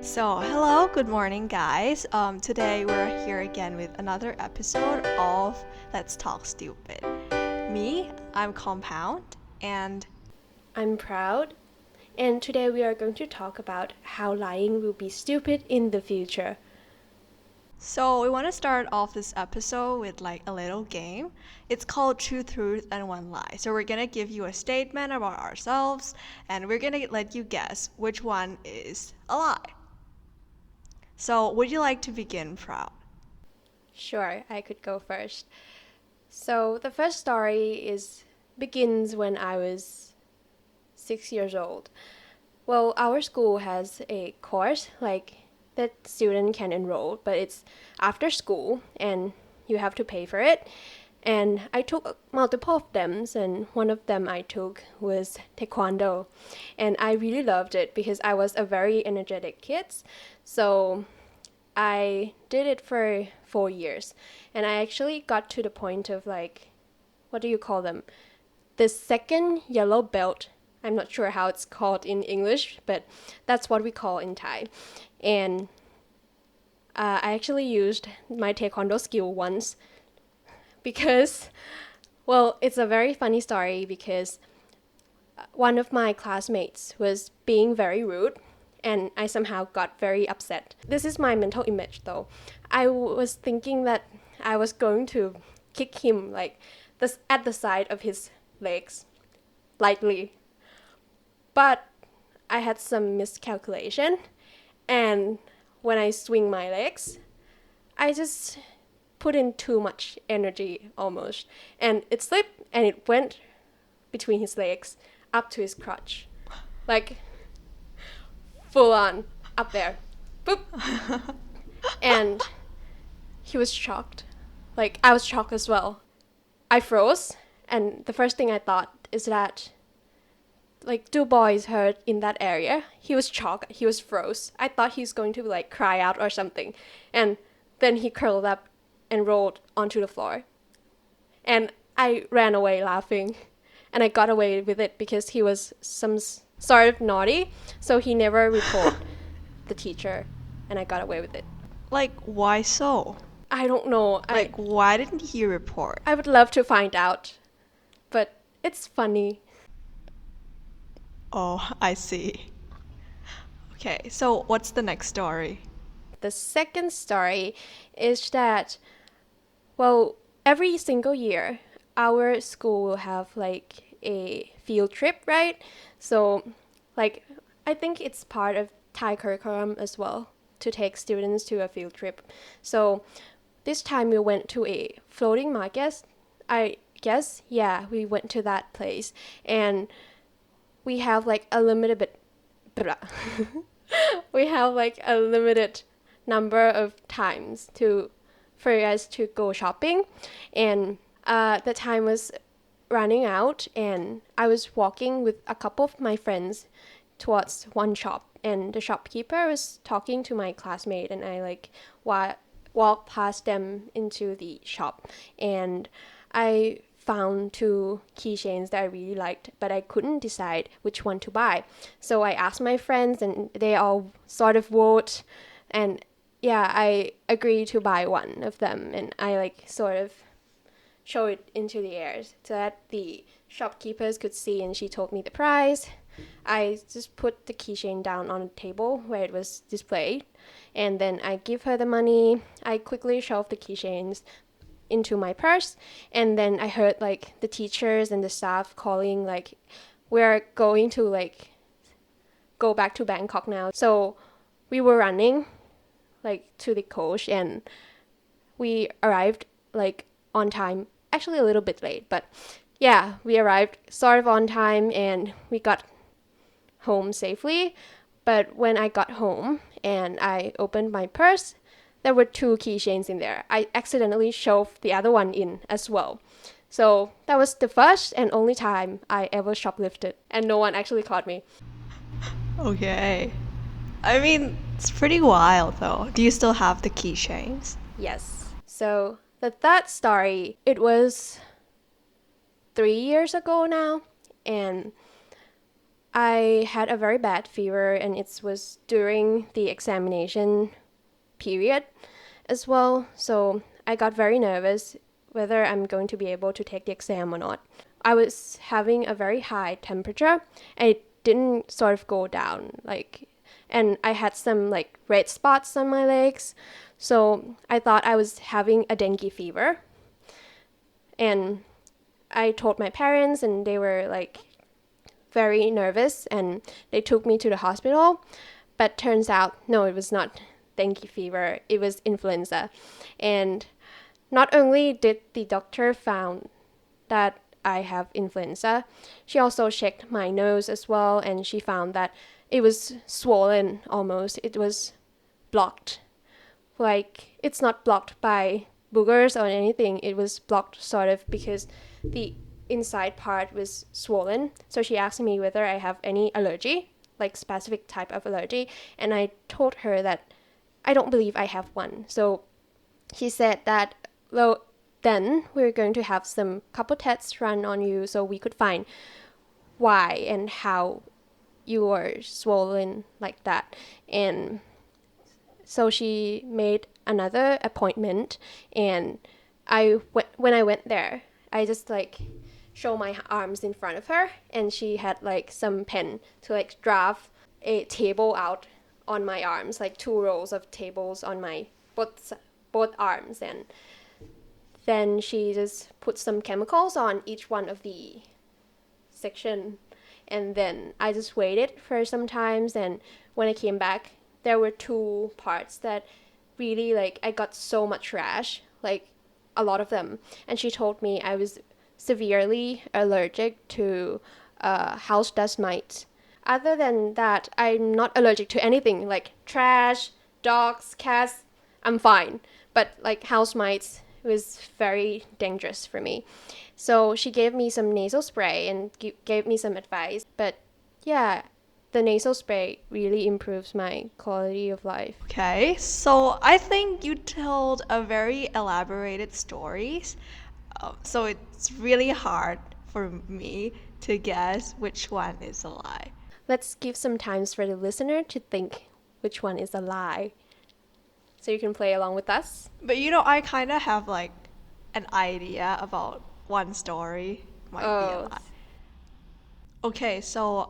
So, hello, good morning, guys. Today we're here again with another episode of Let's Talk Stupid. I'm Compound, and I'm proud, and today we are going to talk about how lying will be stupid in the future. so we want to start off this episode with like a little game. It's called Two Truths and One Lie. So we're gonna give you a statement about ourselves, and we're gonna let you guess which one is a lie. So, would you like to begin, Proud? Sure, I could go first. So the first story begins when I was 6 years old. Well, our school has a course that student can enroll, but it's after school and you have to pay for it. And I took multiple of them, and one of them I took was taekwondo. And I really loved it because I was a very energetic kid. So I did it for 4 years. And I actually got to the point of what do you call them? The second yellow belt. I'm not sure how it's called in English, but that's what we call in Thai. And I actually used my taekwondo skill once because, well, it's a very funny story because one of my classmates was being very rude and I somehow got very upset. This is my mental image though. I was thinking that I was going to kick him at the side of his legs lightly. But I had some miscalculation, and when I swing my legs, I just put in too much energy almost, and it slipped and it went between his legs up to his crotch, like full on up there, boop, and he was shocked. Like I was shocked as well. I froze, and the first thing I thought is that two boys hurt in that area. He was shocked. He was froze. I thought he was going to cry out or something. And then he curled up and rolled onto the floor. And I ran away laughing. And I got away with it because he was some sort of naughty. So he never reported the teacher. And I got away with it. Like, why so? I don't know. Why didn't he report? I would love to find out. But it's funny. Oh, I see. Okay, so what's the next story? The second story is that, well, every single year, our school will have a field trip, right? So, I think it's part of Thai curriculum as well to take students to a field trip. So, this time we went to a floating market. I guess, yeah, we went to that place. And we have a limited we have a limited number of times for us to go shopping, and the time was running out, and I was walking with a couple of my friends towards one shop, and the shopkeeper was talking to my classmate, and I walked past them into the shop, and I found two keychains that I really liked, but I couldn't decide which one to buy. So I asked my friends, and they all sort of vote, and yeah, I agreed to buy one of them, and I sort of show it into the air so that the shopkeepers could see, and she told me the price. I just put the keychain down on the table where it was displayed, and then I give her the money. I quickly shoved the keychains into my purse, and then I heard the teachers and the staff calling we're going to go back to Bangkok now. So we were running to the coach, and we arrived on time, actually a little bit late, but yeah, we arrived sort of on time, and we got home safely. But when I got home and I opened my purse, there were two keychains in there. I accidentally shoved the other one in as well. So that was the first and only time I ever shoplifted, and no one actually caught me. Okay. I mean, it's pretty wild though. Do you still have the keychains? Yes. So the third story, it was 3 years ago now, and I had a very bad fever, and it was during the examination period as well. So I got very nervous whether I'm going to be able to take the exam or not. I was having a very high temperature, and it didn't sort of go down. And I had some like red spots on my legs. So I thought I was having a dengue fever. And I told my parents, and they were like very nervous, and they took me to the hospital. But turns out, no, it was not dengue fever, it was influenza. And not only did the doctor found that I have influenza, she also checked my nose as well, and she found that it was swollen almost. It was blocked. Like, it's not blocked by boogers or anything, it was blocked sort of because the inside part was swollen. So she asked me whether I have any allergy, like specific type of allergy, and I told her that I don't believe I have one. So she said that, well, then we're going to have some couple tests run on you so we could find why and how you are swollen like that. And so she made another appointment, and when I went there, I just like show my arms in front of her, and she had like some pen to like draft a table out on my arms, like 2 rows of tables on my both arms. And then she just put some chemicals on each one of the section, and then I just waited for some times. And when I came back, there were 2 parts that really, like, I got so much rash, like a lot of them. And she told me I was severely allergic to house dust mites. Other than that, I'm not allergic to anything like trash, dogs, cats. I'm fine. But like house mites was very dangerous for me. So she gave me some nasal spray and gave me some advice. But yeah, the nasal spray really improves my quality of life. Okay, so I think you told a very elaborated stories. So it's really hard for me to guess which one is a lie. Let's give some time for the listener to think which one is a lie. So you can play along with us. But you know, I kind of have like an idea about one story might be a lie. Okay, so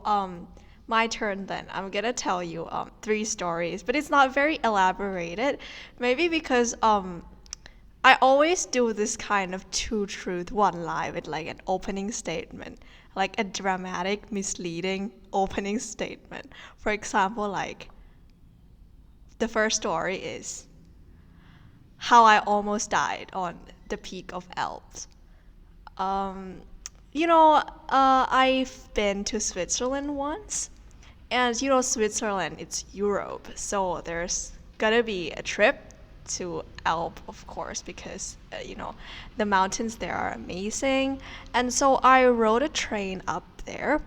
my turn then. I'm gonna tell you 3 stories, but it's not very elaborated. Maybe because I always do this kind of 2 truth, 1 lie with like an opening statement, like a dramatic, misleading opening statement. For example, like the first story is how I almost died on the peak of Alps. Um, I've been to Switzerland once, and you know, Switzerland, it's Europe, so there's gonna be a trip to Alp, of course, because the mountains there are amazing. And so I rode a train up there.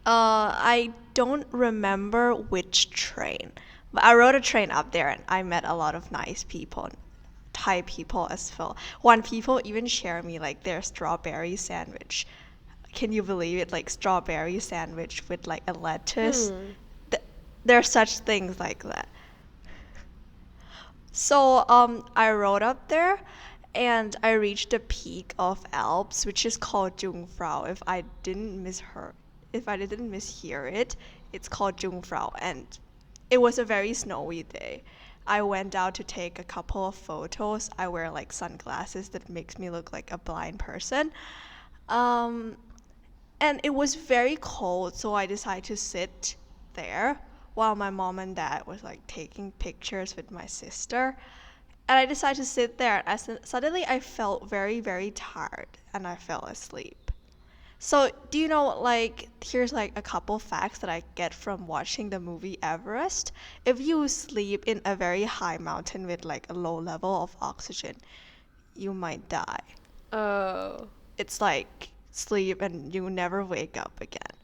I don't remember which train, but I rode a train up there, and I met a lot of nice people, Thai people as well. One people even share me like their strawberry sandwich. Can you believe it? Like strawberry sandwich with like a lettuce. There are such things like that. So I rode up there, and I reached the peak of Alps, which is called Jungfrau. If I didn't mishear it, it's called Jungfrau, and it was a very snowy day. I went out to take a couple of photos. I wear like sunglasses that makes me look like a blind person. Um, and it was very cold, so I decided to sit there while my mom and dad was like taking pictures with my sister. And I decided to sit there, and suddenly I felt very, very tired, and I fell asleep. So, do you know, like, here's like a couple facts that I get from watching the movie Everest. If you sleep in a very high mountain with like a low level of oxygen, you might die. Oh. It's like sleep and you never wake up again.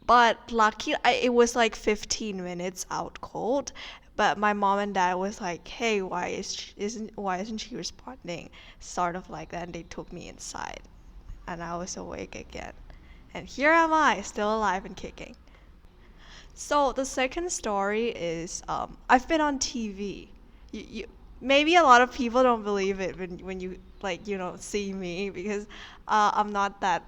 But lucky, it was like 15 minutes out cold. But my mom and dad was like, "Hey, why isn't she responding?" Sort of like that, and they took me inside, and I was awake again. And here am I, still alive and kicking. So the second story is I've been on TV. Maybe a lot of people don't believe it when you like see me because I'm not that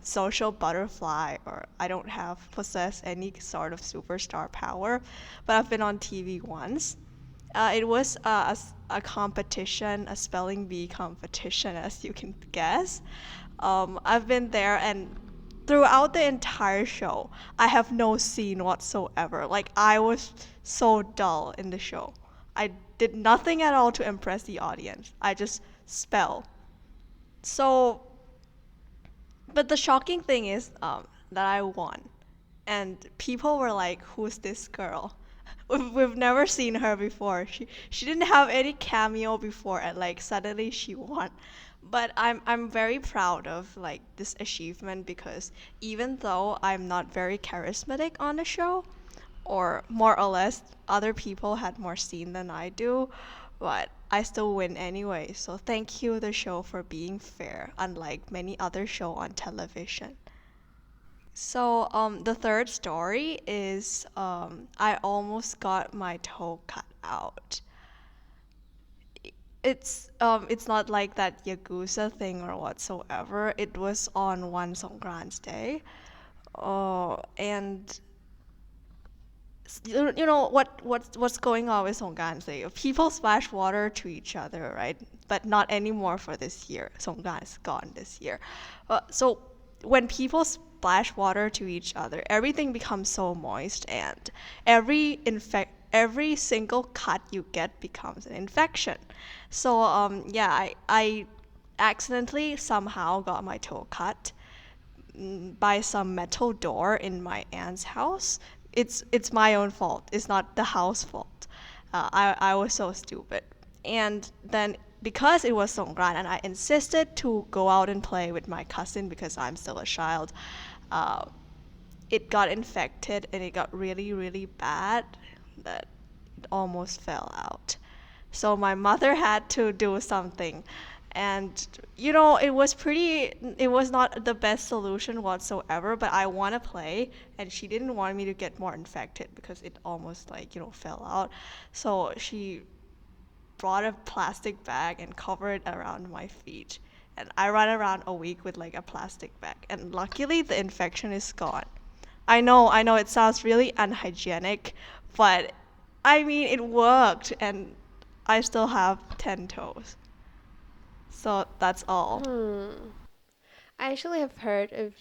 social butterfly, or I don't have possess any sort of superstar power, but I've been on TV once. It was a competition, a spelling bee competition, as you can guess. I've been there, and throughout the entire show, I have no scene whatsoever. Like, I was so dull in the show. I did nothing at all to impress the audience. I just spell. So, but the shocking thing is that I won. And people were like, "Who's this girl? We've never seen her before. She didn't have any cameo before, and like suddenly she won." But I'm very proud of like this achievement because even though I'm not very charismatic on the show, or more or less other people had more scene than I do, but I still win anyway. So thank you the show for being fair, unlike many other show on television. So the third story is I almost got my toe cut out. It's not like that Yakuza thing or whatsoever. It was on one Songkran's day. And you know what's going on with Songkran Day? People splash water to each other, right? But not anymore for this year. Songkran is gone this year. So when people splash water to each other, everything becomes so moist, and every single cut you get becomes an infection. So yeah, I accidentally somehow got my toe cut by some metal door in my aunt's house. It's my own fault. It's not the house fault. I was so stupid. And then because it was Songkran and I insisted to go out and play with my cousin because I'm still a child, uh, it got infected and it got really, really bad that it almost fell out. So my mother had to do something. And it was not the best solution whatsoever, but I want to play, and she didn't want me to get more infected because it almost like, fell out. So she brought a plastic bag and covered it around my feet. And I ran around a week with like a plastic bag. And luckily the infection is gone. I know it sounds really unhygienic, but I mean it worked, and I still have 10 toes. So that's all. I actually have heard of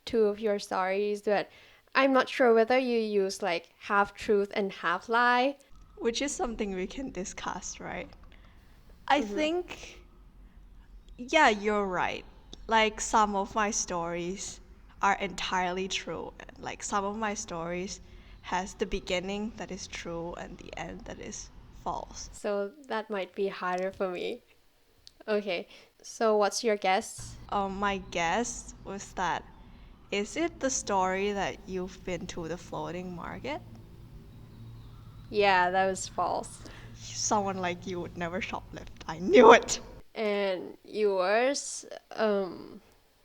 two of your stories, but I'm not sure whether you use like half truth and half lie. Which is something we can discuss, right? I think, yeah, you're right. Like, some of my stories are entirely true. Like, some of my stories has the beginning that is true and the end that is false. So that might be harder for me. Okay, so what's your guess? My guess was that, is it the story that you've been to the floating market? Yeah, that was false. Someone like you would never shoplift. I knew it. And yours,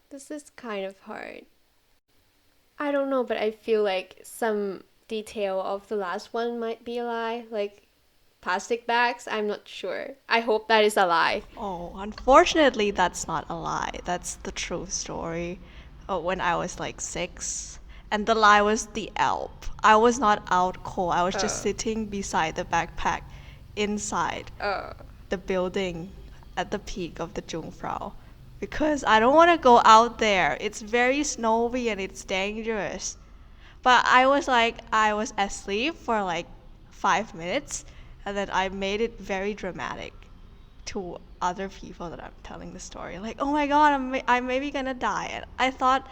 this is kind of hard. I don't know, but I feel like some detail of the last one might be a lie. Like plastic bags, I'm not sure. I hope that is a lie. Oh, unfortunately, that's not a lie. That's the true story. When I was like 6, and the lie was the Alp. I was not out cold. I was just sitting beside the backpack inside Oh. the building at the peak of the Jungfrau because I don't want to go out there. It's very snowy and it's dangerous. But I was asleep for like 5 minutes, and then I made it very dramatic to other people that I'm telling the story. Like, oh my god, I'm maybe gonna die. And I thought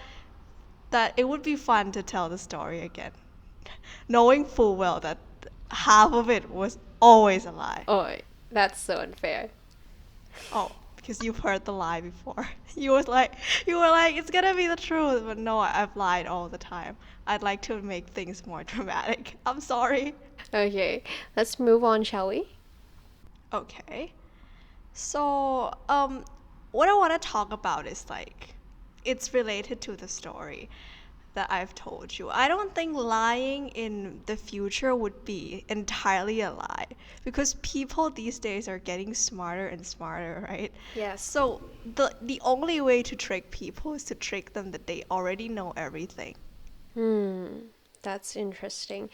that it would be fun to tell the story again, knowing full well that half of it was always a lie. Oh, that's so unfair. Oh, because you've heard the lie before. You were like, it's gonna be the truth, but no, I've lied all the time. I'd like to make things more dramatic. I'm sorry. Okay, let's move on, shall we? Okay. So, what I want to talk about is like It's related to the story that I've told you. I don't think lying in the future would be entirely a lie because people these days are getting smarter and smarter, right? Yes. So the only way to trick people is to trick them that they already know everything. That's interesting.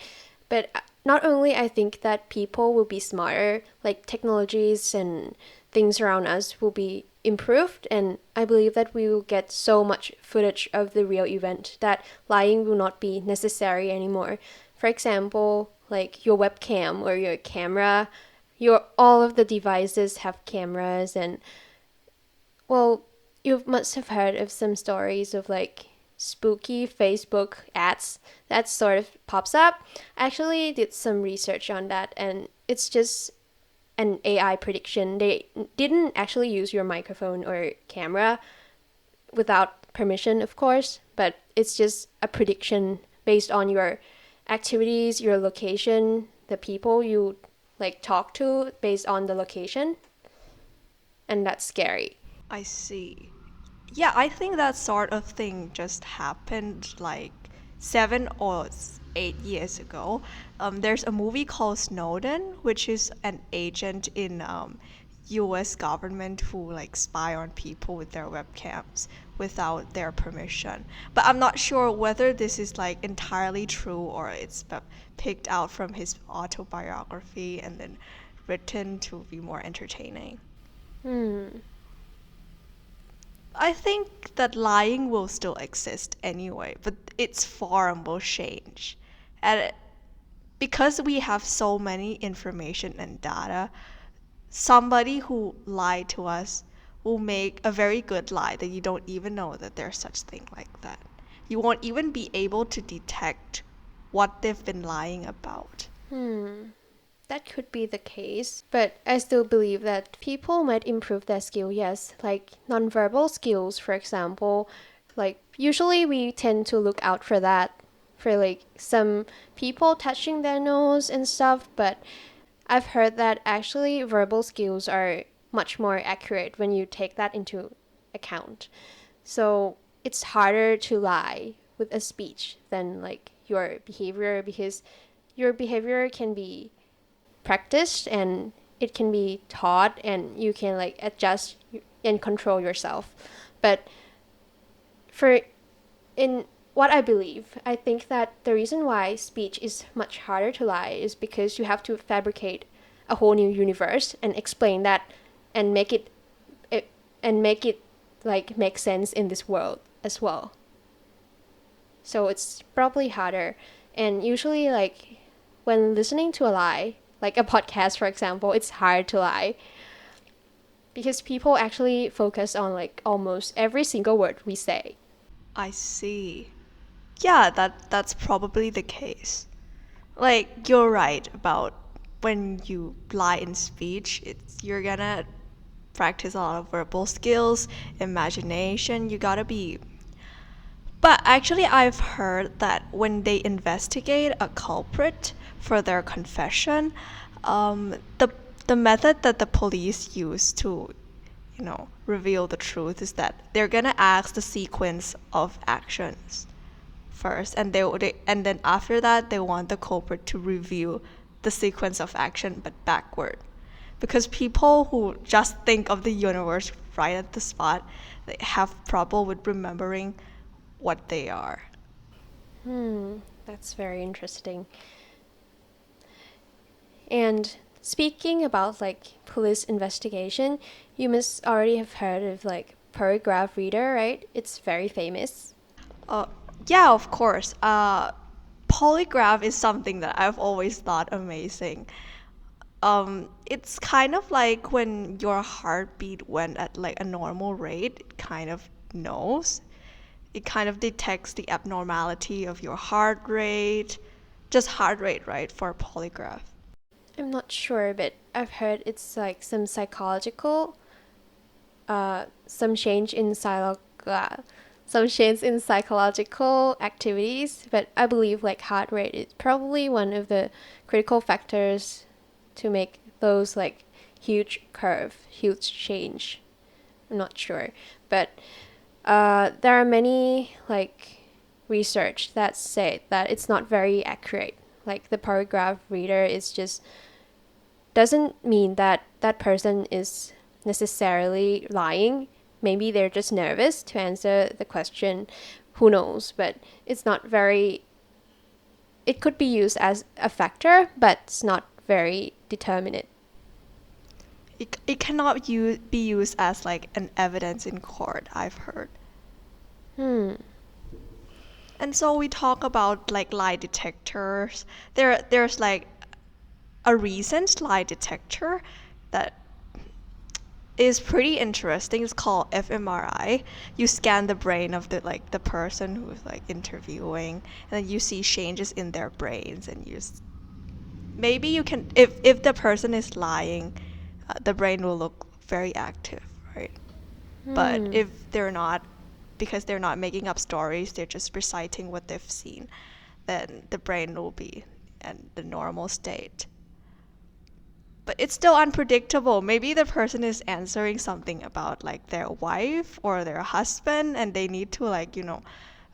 But not only I think that people will be smarter, like technologies and things around us will be improved, and I believe that we will get so much footage of the real event that lying will not be necessary anymore. For example, like your webcam or your camera, your all of the devices have cameras and well, you must have heard of some stories of like spooky Facebook ads that sort of pops up. I actually did some research on that and it's just an AI prediction. They didn't actually use your microphone or camera without permission, of course, but it's just a prediction based on your activities, your location, the people you like talk to based on the location, and that's scary. I see. Yeah, I think that sort of thing just happened like 7 or 8 years ago. There's a movie called Snowden, which is an agent in U.S. government who like spy on people with their webcams without their permission. But I'm not sure whether this is like entirely true or it's picked out from his autobiography and then written to be more entertaining. Hmm. I think that lying will still exist anyway, but its form will change. And because we have so many information and data, somebody who lied to us will make a very good lie that you don't even know that there's such thing like that. You won't even be able to detect what they've been lying about. Hmm. That could be the case, but I still believe that people might improve their skill, yes, like nonverbal skills, for example. Like, usually we tend to look out for that, for like some people touching their nose and stuff, but I've heard that actually verbal skills are much more accurate when you take that into account. So it's harder to lie with a speech than like your behavior because your behavior can be practiced and it can be taught and you can like adjust and control yourself. But for in what I believe, I think that the reason why speech is much harder to lie is because you have to fabricate a whole new universe and explain that and it and make it like make sense in this world as well. So it's probably harder. And usually like when listening to a lie, like a podcast for example, it's hard to lie because people actually focus on like almost every single word we say. I see. Yeah, that's probably the case. Like you're right about when you lie in speech, you're gonna practice a lot of verbal skills, imagination. You gotta be. But actually, I've heard that when they investigate a culprit for their confession, the method that the police use to, reveal the truth is that they're gonna ask the sequence of actions first, and and then after that they want the culprit to review the sequence of action but backward, because people who just think of the universe right at the spot, they have trouble with remembering what they are. That's very interesting. And speaking about like police investigation, you must already have heard of like paragraph reader, right? It's very famous. Uh, yeah, of course. Polygraph is something that I've always thought amazing. It's kind of like when your heartbeat went at like a normal rate, it kind of knows. It kind of detects the abnormality of your heart rate. Just heart rate, right, for a polygraph. I'm not sure, but I've heard it's like some psychological, some change in some change in psychological activities. But I believe like heart rate is probably one of the critical factors to make those like huge change. I'm not sure, but There are many like research that say that it's not very accurate. Like the paragraph reader is just doesn't mean that that person is necessarily lying. Maybe they're just nervous to answer the question. Who knows? But it's not very. It could be used as a factor, but it's not very determinate. It cannot be used as like an evidence in court, I've heard. Hmm. And so we talk about like lie detectors. There's like a recent lie detector that is pretty interesting. It's called fMRI. You scan the brain of the person who's like interviewing, and then you see changes in their brains, and maybe you can if the person is lying, the brain will look very active, right? But Hmm. if they're not, because they're not making up stories, they're just reciting what they've seen, then the brain will be in the normal state. But it's still unpredictable. Maybe the person is answering something about like their wife or their husband, and they need to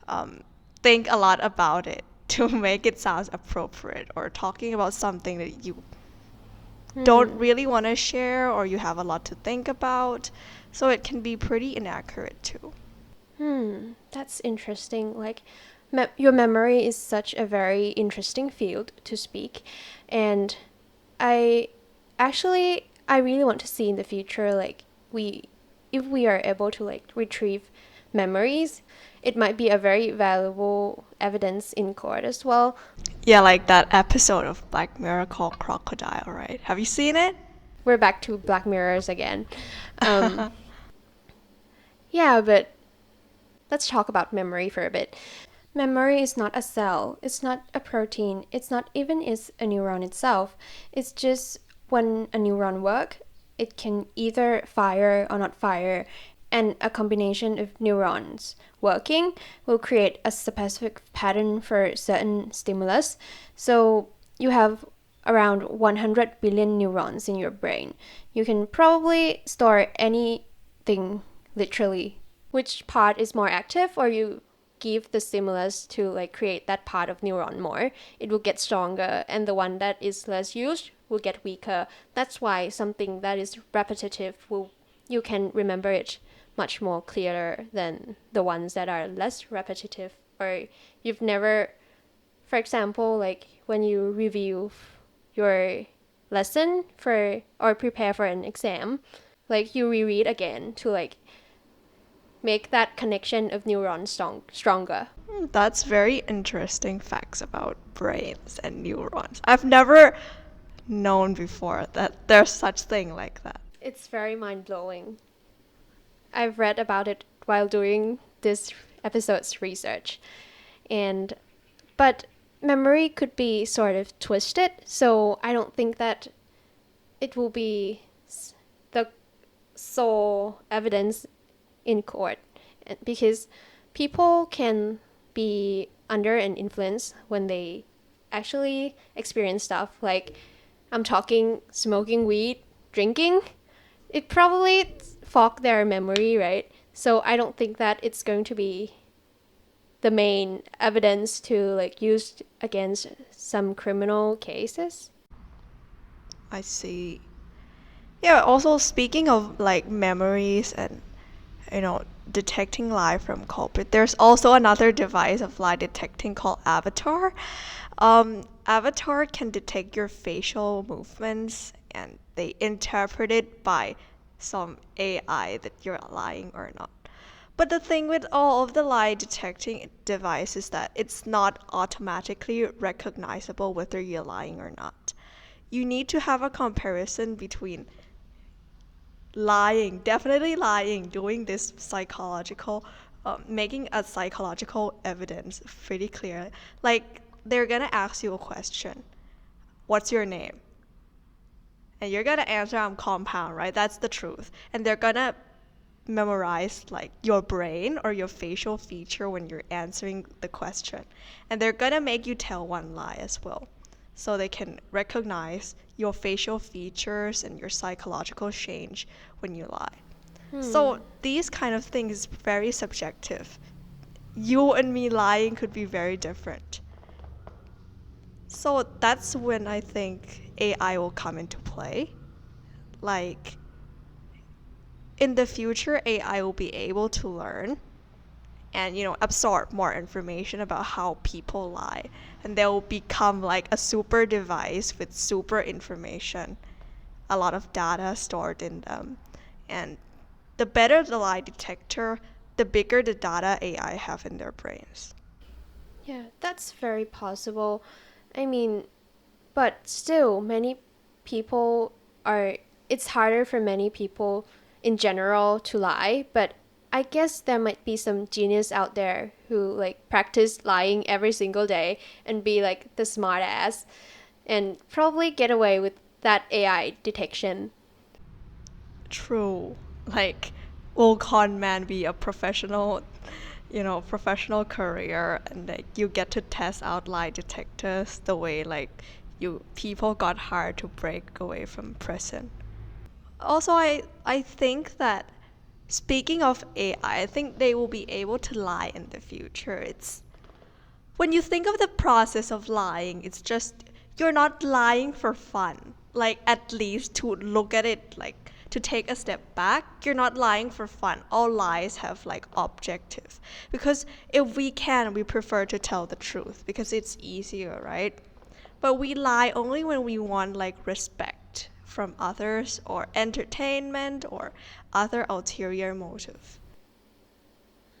um, think a lot about it to make it sound appropriate, or talking about something that you don't Hmm. really want to share or you have a lot to think about. So it can be pretty inaccurate too. That's interesting. Like, your memory is such a very interesting field to speak, and I I really want to see in the future, like if we are able to like retrieve memories, it might be a very valuable evidence in court as well. Yeah, like that episode of Black Mirror called Crocodile, right? Have you seen it? We're back to Black Mirrors again. Um, yeah, but let's talk about memory for a bit. Memory is not a cell, it's not a protein, it's not even is a neuron itself. It's just when a neuron works, it can either fire or not fire, and a combination of neurons working will create a specific pattern for certain stimulus. So you have around 100 billion neurons in your brain. You can probably store anything literally. Which part is more active, or you give the stimulus to like create that part of neuron more, it will get stronger, and the one that is less used will get weaker. That's why something that is repetitive will you can remember it much more clearer than the ones that are less repetitive, or you've never, for example, like when you review your lesson for or prepare for an exam, like you reread again to like make that connection of neurons stronger. That's very interesting facts about brains and neurons. I've never known before that there's such thing like that. It's very mind blowing. I've read about it while doing this episode's research. And but memory could be sort of twisted, so I don't think that it will be the sole evidence in court, because people can be under an influence when they actually experience stuff like I'm talking smoking weed, drinking. It probably fog their memory, right? So I don't think that it's going to be the main evidence to like use against some criminal cases. I see. Yeah, also speaking of like memories and detecting lie from culprit, there's also another device of lie detecting called Avatar. Avatar can detect your facial movements and they interpret it by some AI that you're lying or not. But the thing with all of the lie detecting devices is that it's not automatically recognizable whether you're lying or not. You need to have a comparison between lying, definitely lying, doing this psychological, making a psychological evidence pretty clear. Like, they're gonna ask you a question. What's your name? And you're gonna answer, I'm compound, right? That's the truth. And they're gonna memorize like your brain or your facial feature when you're answering the question. And they're gonna make you tell one lie as well. So they can recognize your facial features and your psychological change when you lie. Hmm. So these kind of things is very subjective. You and me lying could be very different. So that's when I think AI will come into play. Like in the future, AI will be able to learn and absorb more information about how people lie, and they'll become like a super device with super information, a lot of data stored in them. And the better the lie detector, the bigger the data AI have in their brains. Yeah, that's very possible. I mean, but still, many people are, it's harder for many people in general to lie, but I guess there might be some genius out there who like practice lying every single day and be like the smart ass and probably get away with that AI detection. True. Like, will con man be a professional, professional career, and like you get to test out lie detectors the way like you people got hired to break away from prison. Also, I think that speaking of AI, I think they will be able to lie in the future. It's when you think of the process of lying, it's just you're not lying for fun. Like, at least to look at it, like, to take a step back, you're not lying for fun. All lies have, like, objective. Because if we can, we prefer to tell the truth because it's easier, right? But we lie only when we want, like, respect from others or entertainment or other ulterior motive.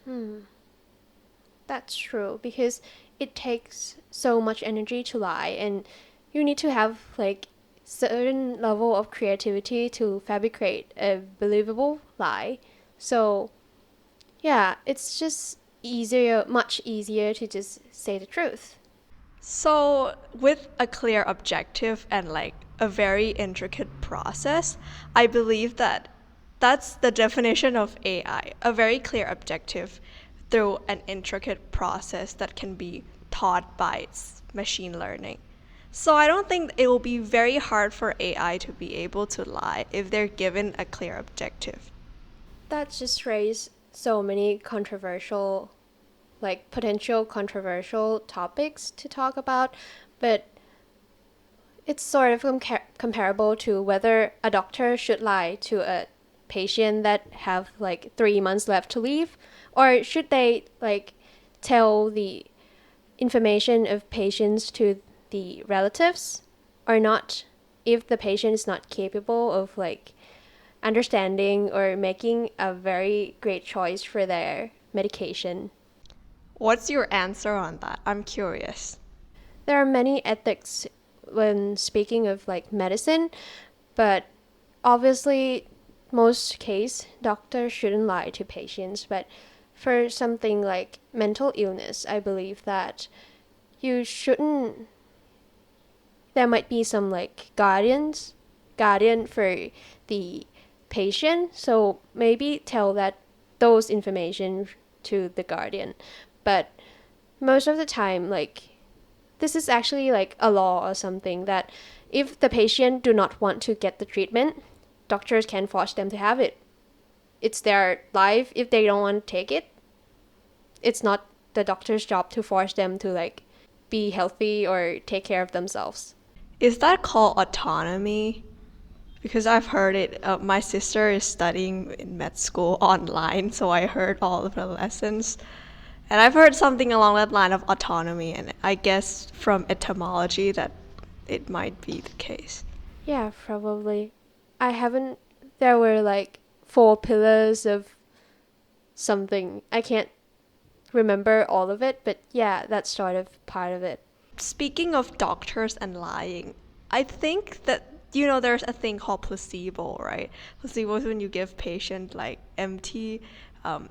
Hmm. That's true because it takes so much energy to lie and you need to have like certain level of creativity to fabricate a believable lie. So, yeah, it's just easier, much easier to just say the truth. So, with a clear objective and like a very intricate process, I believe that that's the definition of AI, a very clear objective through an intricate process that can be taught by machine learning. So, I don't think it will be very hard for AI to be able to lie if they're given a clear objective. That just raised so many controversial, like potential controversial topics to talk about, but it's sort of comparable to whether a doctor should lie to a patient that have like 3 months left to live, or should they like tell the information of patients to the relatives or not if the patient is not capable of like understanding or making a very great choice for their medication. What's your answer on that? I'm curious. There are many ethics when speaking of like medicine, but obviously most case doctors shouldn't lie to patients, but for something like mental illness, I believe that you shouldn't, there might be some like guardian for the patient, so maybe tell that those information to the guardian. But most of the time, like this is actually like a law or something that if the patient do not want to get the treatment, doctors can force them to have it. It's their life. If they don't want to take it, it's not the doctor's job to force them to like be healthy or take care of themselves. Is that called autonomy? Because I've heard it. My sister is studying in med school online, so I heard all of the lessons. And I've heard something along that line of autonomy, and I guess from etymology that it might be the case. Yeah, probably. I haven't. There were like 4 pillars of something. I can't remember all of it, but yeah, that's sort of part of it. Speaking of doctors and lying, I think that there's a thing called placebo, right? Placebo is when you give patient like empty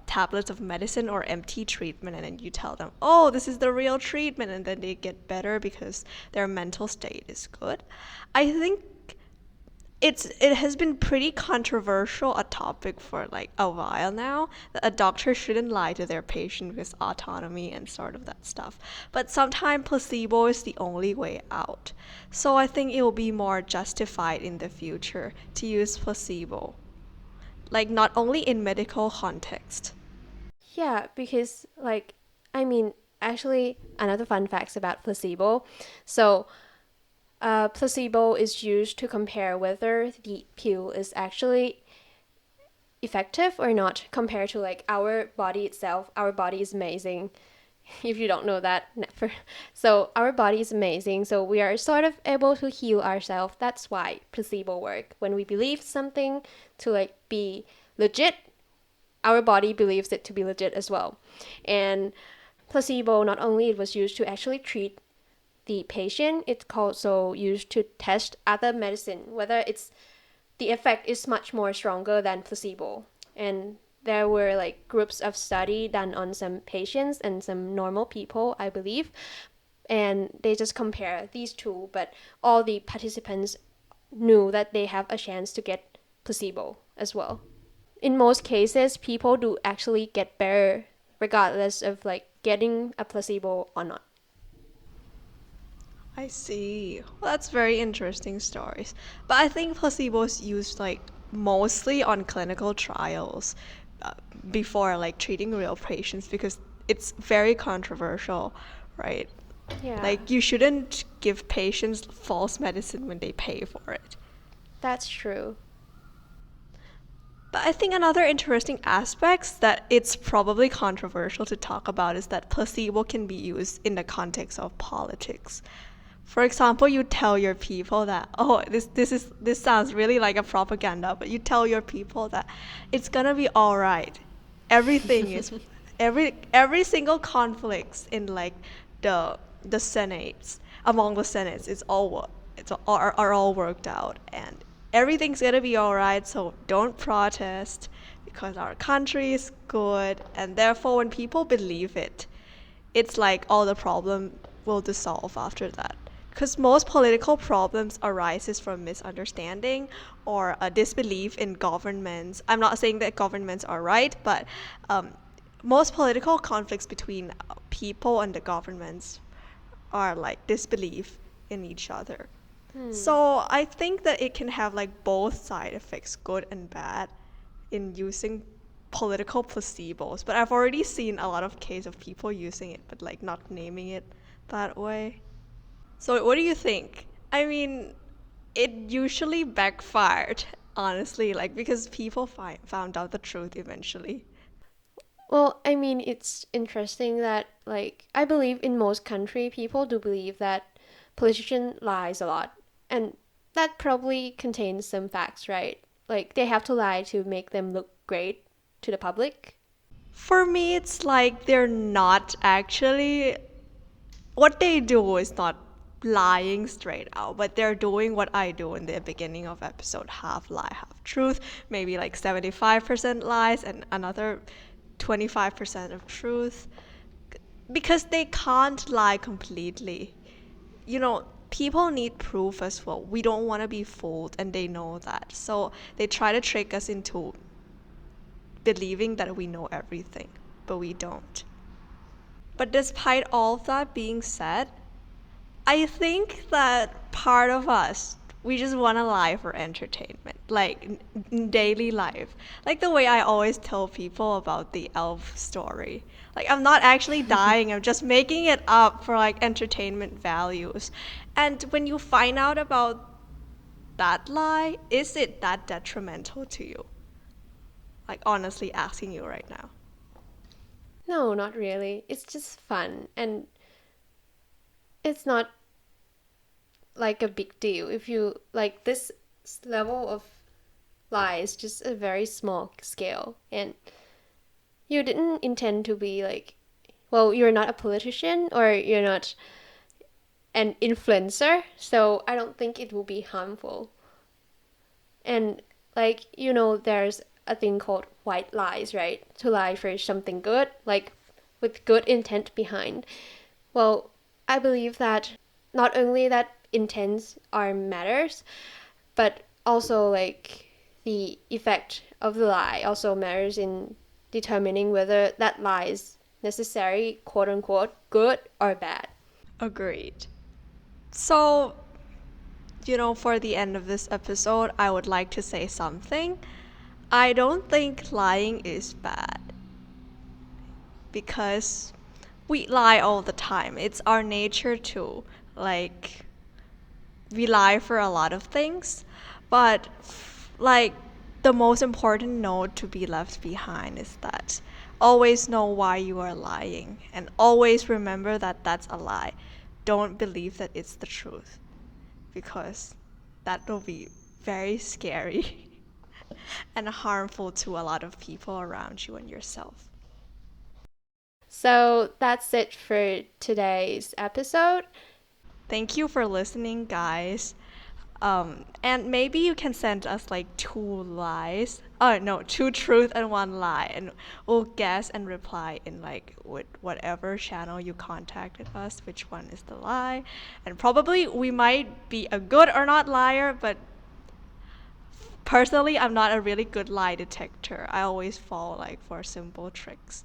tablets of medicine or empty treatment, and then you tell them, "Oh, this is the real treatment," and then they get better because their mental state is good. I think it has been pretty controversial a topic for like a while now that a doctor shouldn't lie to their patient with autonomy and sort of that stuff, but sometimes placebo is the only way out, so I think it will be more justified in the future to use placebo. like not only in medical context. Yeah, because I mean, actually, another fun facts about placebo. So, placebo is used to compare whether the pill is actually effective or not compared to like our body itself. Our body is amazing. If you don't know that, never. So our body is amazing. So we are sort of able to heal ourselves. That's why placebo work. When we believe something to like be legit, our body believes it to be legit as well. And placebo, not only it was used to actually treat the patient, it's also used to test other medicine, whether it's the effect is much more stronger than placebo. And there were like groups of study done on some patients and some normal people, I believe, and they just compare these two, but all the participants knew that they have a chance to get placebo as well. In most cases, people do actually get better regardless of like getting a placebo or not. I see. Well, that's very interesting stories. But I think placebo is used like mostly on clinical trials uh, before like treating real patients because it's very controversial, right? Yeah, Like you shouldn't give patients false medicine when they pay for it. that's true. But I think another interesting aspect that it's probably controversial to talk about is that placebo can be used in the context of politics. For example, you tell your people that this sounds really like a propaganda, but you tell your people that it's gonna be all right. Everything is every single conflicts in like the senates among the senates is are all worked out and everything's gonna be all right. So don't protest because our country is good, and therefore when people believe it, it's like all the problem will dissolve after that. Because most political problems arises from misunderstanding or a disbelief in governments. I'm not saying that governments are right, but most political conflicts between people and the governments are like disbelief in each other. Hmm. So I think that it can have like both side effects, good and bad, in using political placebos. But I've already seen a lot of cases of people using it, but like not naming it that way. So what do you think? I mean, it usually backfired, honestly, like because people found out the truth eventually. Well, I mean, it's interesting that, like, I believe in most country, people do believe that politician lies a lot. And that probably contains some facts, right? Like, they have to lie to make them look great to the public. For me, it's like they're not actually what they do is not lying straight out, but they're doing what I do in the beginning of episode, half lie, half truth, maybe like 75% lies and another 25% of truth because they can't lie completely. You know, people need proof as well. We don't want to be fooled, and they know that. So they try to trick us into believing that we know everything, but we don't. But despite all of that being said, I think that part of us, we just want to lie for entertainment, like in daily life. Like the way I always tell people about the elf story. Like I'm not actually dying, I'm just making it up for like entertainment values. And when you find out about that lie, is it that detrimental to you? Like honestly asking you right now. No, not really. It's just fun. And it's not like a big deal. If you, like, this level of lie is just a very small scale. And you didn't intend to be like, well, you're not a politician or you're not an influencer, so I don't think it will be harmful. And like, there's a thing called white lies, right? To lie for something good, like with good intent behind. Well, I believe that not only that intents are matters, but also like the effect of the lie also matters in determining whether that lie is necessary, quote unquote, good or bad. Agreed. So, for the end of this episode, I would like to say something. I don't think lying is bad because we lie all the time. It's our nature to. Like, we lie for a lot of things, but like the most important note to be left behind is that always know why you are lying and always remember that that's a lie. Don't believe that it's the truth because that will be very scary and harmful to a lot of people around you and yourself. So that's it for today's episode. Thank you for listening, guys. And maybe you can send us like two lies. Oh no, two truth and one lie, and we'll guess and reply in like with whatever channel you contacted us, which one is the lie. And probably we might be a good or not liar, but personally, I'm not a really good lie detector. I always fall like for simple tricks.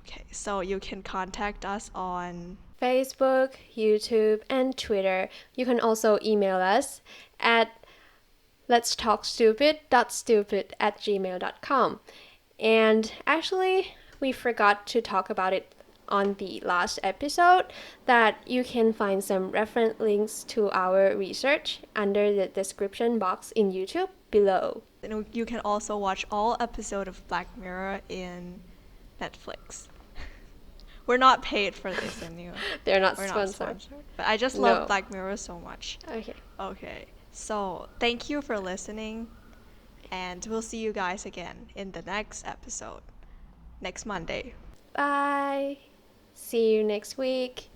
Okay, so you can contact us on Facebook, YouTube, and Twitter. You can also email us at letstalkstupid.stupid@gmail.com. And actually, we forgot to talk about it on the last episode that you can find some reference links to our research under the description box in YouTube below. and you can also watch all episodes of Black Mirror in Netflix. We're not paid for this anyway. They're not We're sponsored. not sponsored. But I just No. love Black Mirror so much. Okay. Okay. So thank you for listening. And we'll see you guys again in the next episode. Next Monday. Bye. See you next week.